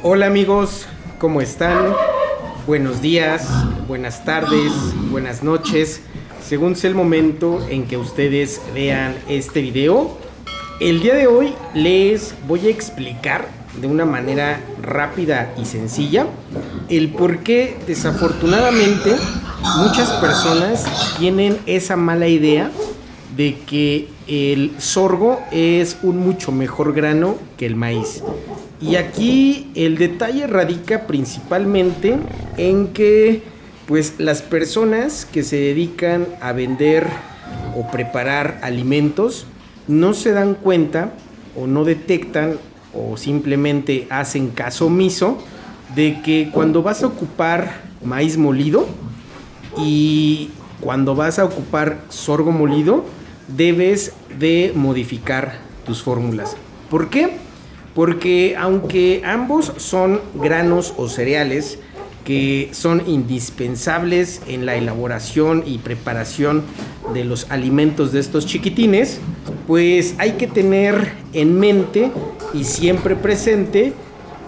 Hola amigos, ¿cómo están? Buenos días, buenas tardes, buenas noches, según sea el momento en que ustedes vean este video. El día de hoy les voy a explicar de una manera rápida y sencilla el por qué desafortunadamente muchas personas tienen esa mala idea de que el sorgo es un mucho mejor grano que el maíz. Y aquí el detalle radica principalmente en que pues las personas que se dedican a vender o preparar alimentos no se dan cuenta o no detectan o simplemente hacen caso omiso de que cuando vas a ocupar maíz molido y cuando vas a ocupar sorgo molido debes de modificar tus fórmulas. ¿Por qué? Porque aunque ambos son granos o cereales que son indispensables en la elaboración y preparación de los alimentos de estos chiquitines, pues hay que tener en mente y siempre presente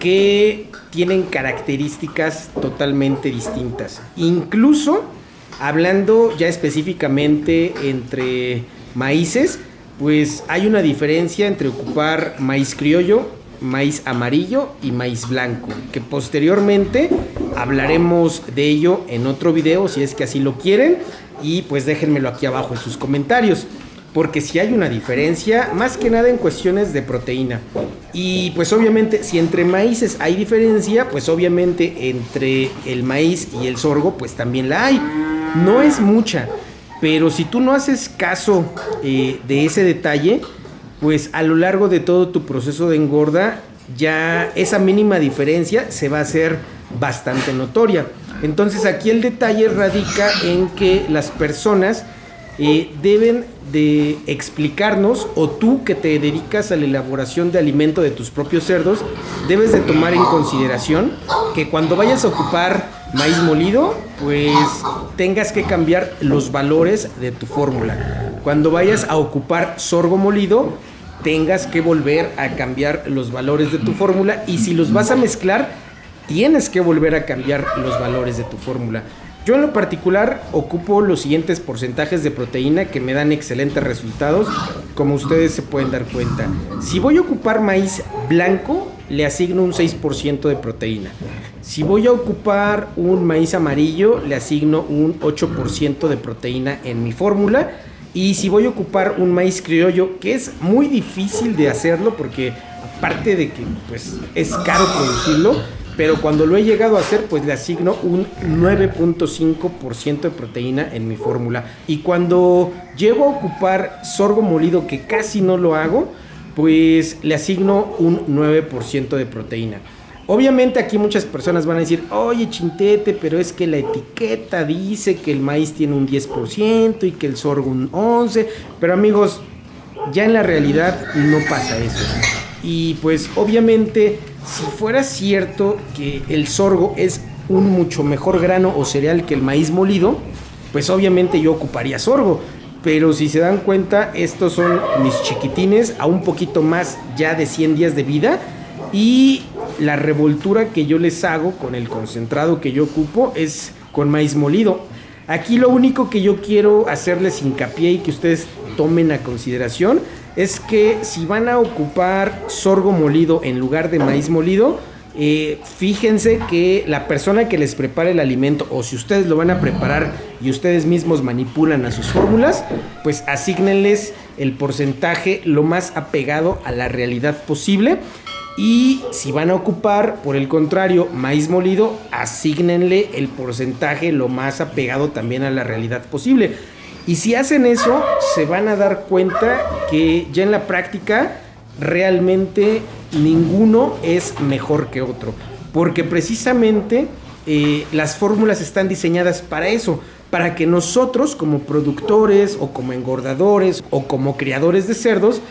que tienen características totalmente distintas. Incluso hablando ya específicamente entre maíces, pues hay una diferencia entre ocupar maíz criollo, maíz amarillo y maíz blanco, que posteriormente hablaremos de ello en otro video si es que así lo quieren, y pues déjenmelo aquí abajo en sus comentarios, porque si hay una diferencia, más que nada en cuestiones de proteína. Y pues obviamente si entre maíces hay diferencia, pues obviamente entre el maíz y el sorgo pues también la hay. No es mucha, pero si tú no haces caso de ese detalle, pues a lo largo de todo tu proceso de engorda, ya esa mínima diferencia se va a hacer bastante notoria. Entonces aquí el detalle radica en que las personas deben de explicarnos, o tú que te dedicas a la elaboración de alimento de tus propios cerdos, debes de tomar en consideración que cuando vayas a ocupar maíz molido, pues tengas que cambiar los valores de tu fórmula. Cuando vayas a ocupar sorgo molido, tengas que volver a cambiar los valores de tu fórmula, y si los vas a mezclar, tienes que volver a cambiar los valores de tu fórmula. Yo en lo particular ocupo los siguientes porcentajes de proteína que me dan excelentes resultados, como ustedes se pueden dar cuenta. Si voy a ocupar maíz blanco, le asigno un 6% de proteína. Si voy a ocupar un maíz amarillo, le asigno un 8% de proteína en mi fórmula. Y si voy a ocupar un maíz criollo, que es muy difícil de hacerlo porque aparte de que pues, es caro producirlo, pero cuando lo he llegado a hacer, pues le asigno un 9.5% de proteína en mi fórmula. Y cuando llego a ocupar sorgo molido, que casi no lo hago, pues le asigno un 9% de proteína. Obviamente aquí muchas personas van a decir, oye Chintete, pero es que la etiqueta dice que el maíz tiene un 10% y que el sorgo un 11%. Pero amigos, ya en la realidad no pasa eso. Y pues obviamente si fuera cierto que el sorgo es un mucho mejor grano o cereal que el maíz molido, pues obviamente yo ocuparía sorgo. Pero si se dan cuenta, estos son mis chiquitines a un poquito más ya de 100 días de vida, y la revoltura que yo les hago con el concentrado que yo ocupo es con maíz molido. Aquí lo único que yo quiero hacerles hincapié y que ustedes tomen a consideración es que si van a ocupar sorgo molido en lugar de maíz molido, fíjense que la persona que les prepare el alimento, o si ustedes lo van a preparar y ustedes mismos manipulan a sus fórmulas, pues asígnenles el porcentaje lo más apegado a la realidad posible. Y si van a ocupar, por el contrario, maíz molido, asígnenle el porcentaje lo más apegado también a la realidad posible. Y si hacen eso, se van a dar cuenta que ya en la práctica realmente ninguno es mejor que otro. Porque precisamente las fórmulas están diseñadas para eso, para que nosotros como productores o como engordadores o como criadores de cerdos,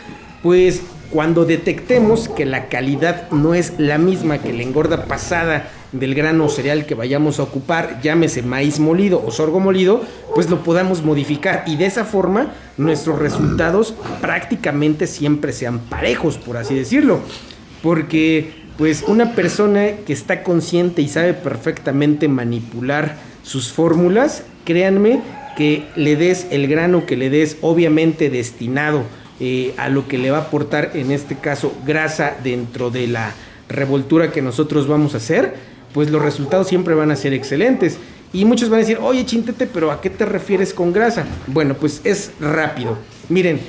pues cuando detectemos que la calidad no es la misma que la engorda pasada del grano cereal que vayamos a ocupar, llámese maíz molido o sorgo molido, pues lo podamos modificar y de esa forma nuestros resultados prácticamente siempre sean parejos, por así decirlo. Porque pues una persona que está consciente y sabe perfectamente manipular sus fórmulas, créanme que le des el grano que le des, obviamente destinado a lo que le va a aportar, en este caso, grasa dentro de la revoltura que nosotros vamos a hacer, pues los resultados siempre van a ser excelentes. Y muchos van a decir, oye, Chintete, pero ¿a qué te refieres con grasa? Bueno, pues es rápido. Miren,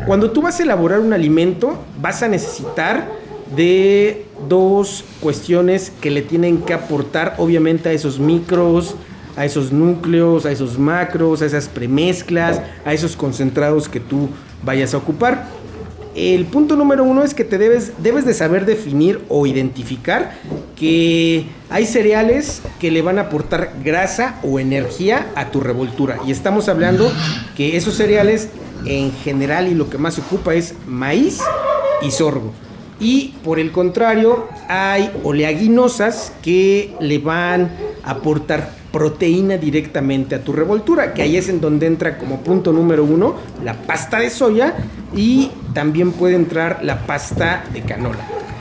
cuando tú vas a elaborar un alimento, vas a necesitar de dos cuestiones que le tienen que aportar, obviamente, a esos micros, a esos núcleos, a esos macros, a esas premezclas, a esos concentrados que tú vayas a ocupar. El punto número uno es que te debes de saber definir o identificar que hay cereales que le van a aportar grasa o energía a tu revoltura. Y estamos hablando que esos cereales en general y lo que más se ocupa es maíz y sorgo. Y por el contrario, hay oleaginosas que le van a aportar proteína directamente a tu revoltura, que ahí es en donde entra como punto número uno la pasta de soya y también puede entrar la pasta de canola.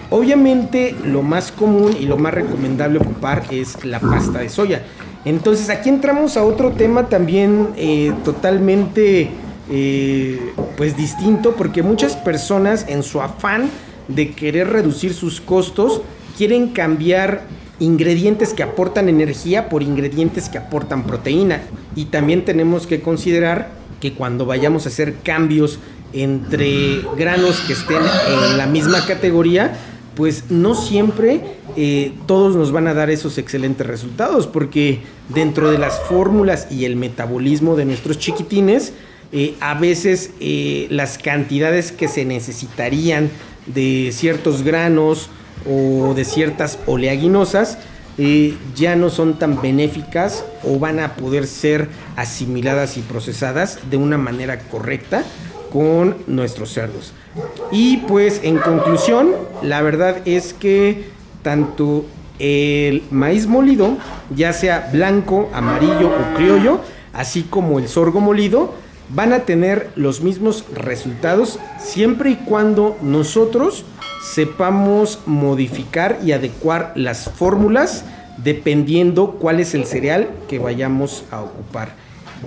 Obviamente lo más común y lo más recomendable ocupar es la pasta de soya. Entonces aquí entramos a otro tema también totalmente pues distinto, porque muchas personas en su afán de querer reducir sus costos quieren cambiar ingredientes que aportan energía por ingredientes que aportan proteína. Y también tenemos que considerar que cuando vayamos a hacer cambios entre granos que estén en la misma categoría, pues no siempre todos nos van a dar esos excelentes resultados, porque dentro de las fórmulas y el metabolismo de nuestros chiquitines, a veces las cantidades que se necesitarían de ciertos granos o de ciertas oleaginosas ya no son tan benéficas o van a poder ser asimiladas y procesadas de una manera correcta con nuestros cerdos. Y pues en conclusión, la verdad es que tanto el maíz molido, ya sea blanco, amarillo o criollo, así como el sorgo molido, van a tener los mismos resultados siempre y cuando nosotros sepamos modificar y adecuar las fórmulas dependiendo cuál es el cereal que vayamos a ocupar.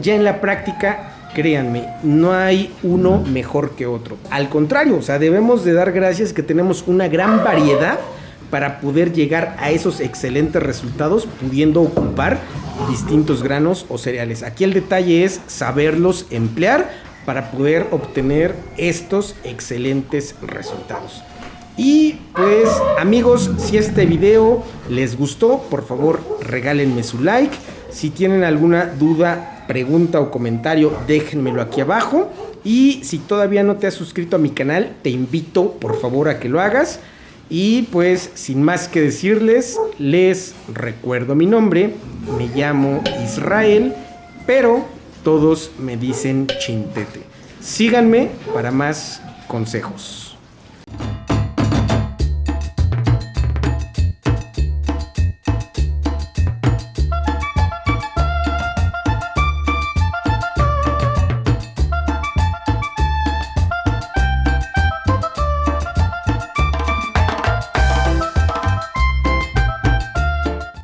Ya en la práctica, créanme, no hay uno mejor que otro. Al contrario, o sea, debemos de dar gracias que tenemos una gran variedad para poder llegar a esos excelentes resultados pudiendo ocupar distintos granos o cereales. Aquí el detalle es saberlos emplear para poder obtener estos excelentes resultados. Y pues amigos, si este video les gustó, por favor regálenme su like. Si tienen alguna duda, pregunta o comentario, déjenmelo aquí abajo. Y si todavía no te has suscrito a mi canal, te invito por favor a que lo hagas. Y pues sin más que decirles, les recuerdo mi nombre. Me llamo Israel, pero todos me dicen Chintete. Síganme para más consejos.